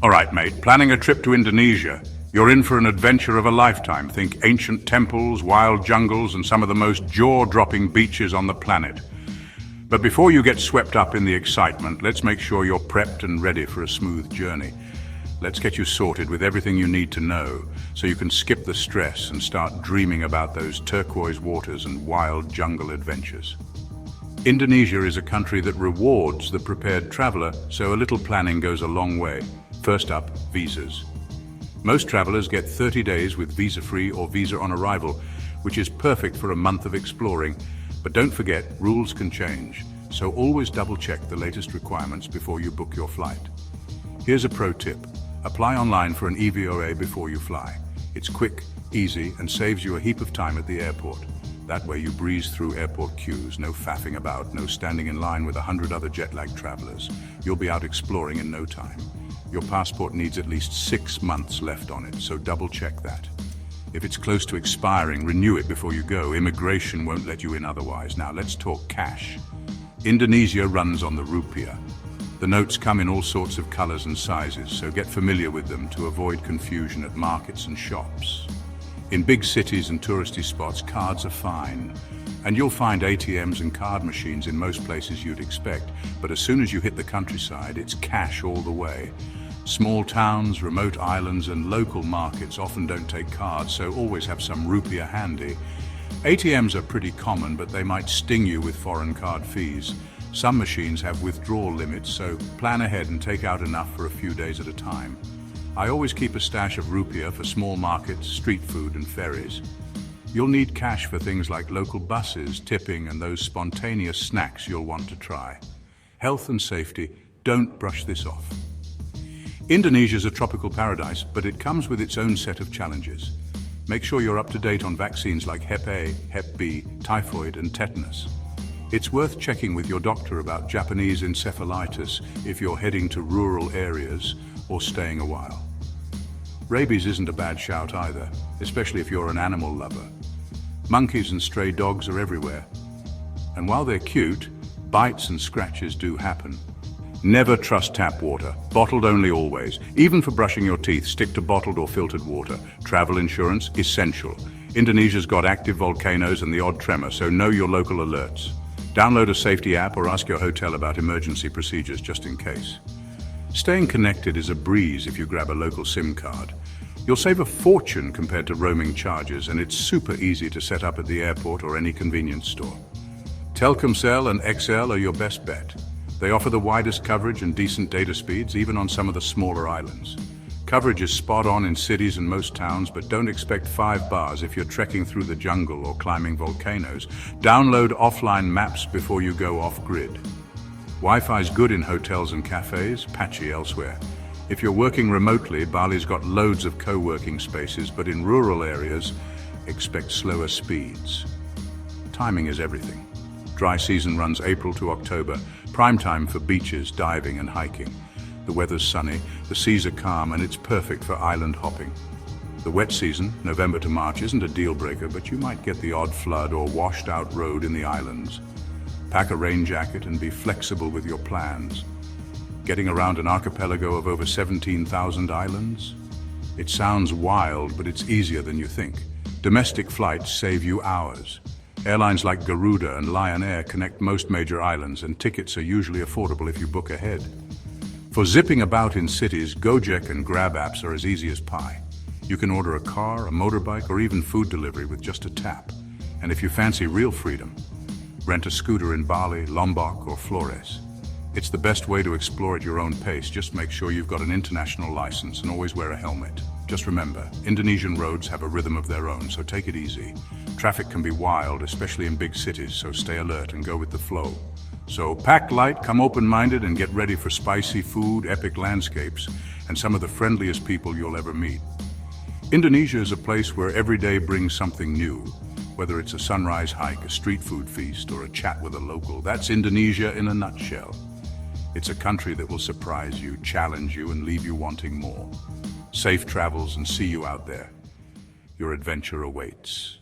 All right, mate, planning a trip to Indonesia. You're in for an adventure of a lifetime. Think ancient temples, wild jungles, and some of the most jaw-dropping beaches on the planet. But before you get swept up in the excitement, let's make sure you're prepped and ready for a smooth journey. Let's get you sorted with everything you need to know, so you can skip the stress and start dreaming about those turquoise waters and wild jungle adventures. Indonesia is a country that rewards the prepared traveler, so a little planning goes a long way. First up, visas. Most travelers get 30 days with visa-free or visa on arrival, which is perfect for a month of exploring. But don't forget, rules can change, so always double-check the latest requirements before you book your flight. Here's a pro tip. Apply online for an EVOA before you fly. It's quick, easy, and saves you a heap of time at the airport. That way you breeze through airport queues, no faffing about, no standing in line with 100 other jet-lagged travelers. You'll be out exploring in no time. Your passport needs at least 6 months left on it, so double-check that. If it's close to expiring, renew it before you go. Immigration won't let you in otherwise. Now let's talk cash. Indonesia runs on the rupiah. The notes come in all sorts of colors and sizes, so get familiar with them to avoid confusion at markets and shops. In big cities and touristy spots, cards are fine. And you'll find ATMs and card machines in most places you'd expect. But as soon as you hit the countryside, it's cash all the way. Small towns, remote islands, and local markets often don't take cards, so always have some rupiah handy. ATMs are pretty common, but they might sting you with foreign card fees. Some machines have withdrawal limits, so plan ahead and take out enough for a few days at a time. I always keep a stash of rupiah for small markets, street food, and ferries. You'll need cash for things like local buses, tipping, and those spontaneous snacks you'll want to try. Health and safety, don't brush this off. Indonesia's a tropical paradise, but it comes with its own set of challenges. Make sure you're up to date on vaccines like Hep A, Hep B, typhoid, and tetanus. It's worth checking with your doctor about Japanese encephalitis if you're heading to rural areas or staying a while. Rabies isn't a bad shout either, especially if you're an animal lover. Monkeys and stray dogs are everywhere. And while they're cute, bites and scratches do happen. Never trust tap water. Bottled only always. Even for brushing your teeth, stick to bottled or filtered water. Travel insurance, essential. Indonesia's got active volcanoes and the odd tremor, so know your local alerts. Download a safety app or ask your hotel about emergency procedures just in case. Staying connected is a breeze if you grab a local SIM card. You'll save a fortune compared to roaming charges, and it's super easy to set up at the airport or any convenience store. Telkomsel and XL are your best bet. They offer the widest coverage and decent data speeds, even on some of the smaller islands. Coverage is spot on in cities and most towns, but don't expect 5 bars if you're trekking through the jungle or climbing volcanoes. Download offline maps before you go off-grid. Wi-Fi's good in hotels and cafes, patchy elsewhere. If you're working remotely, Bali's got loads of co-working spaces, but in rural areas, expect slower speeds. Timing is everything. Dry season runs April to October, prime time for beaches, diving, and hiking. The weather's sunny, the seas are calm, and it's perfect for island hopping. The wet season, November to March, isn't a deal breaker, but you might get the odd flood or washed out road in the islands. Pack a rain jacket and be flexible with your plans. Getting around an archipelago of over 17,000 islands? It sounds wild, but it's easier than you think. Domestic flights save you hours. Airlines like Garuda and Lion Air connect most major islands, and tickets are usually affordable if you book ahead. For zipping about in cities, Gojek and Grab apps are as easy as pie. You can order a car, a motorbike, or even food delivery with just a tap. And if you fancy real freedom, rent a scooter in Bali, Lombok, or Flores. It's the best way to explore at your own pace. Just make sure you've got an international license and always wear a helmet. Just remember, Indonesian roads have a rhythm of their own, so take it easy. Traffic can be wild, especially in big cities, so stay alert and go with the flow. So pack light, come open-minded, and get ready for spicy food, epic landscapes, and some of the friendliest people you'll ever meet. Indonesia is a place where every day brings something new. Whether it's a sunrise hike, a street food feast, or a chat with a local, that's Indonesia in a nutshell. It's a country that will surprise you, challenge you, and leave you wanting more. Safe travels, and see you out there. Your adventure awaits.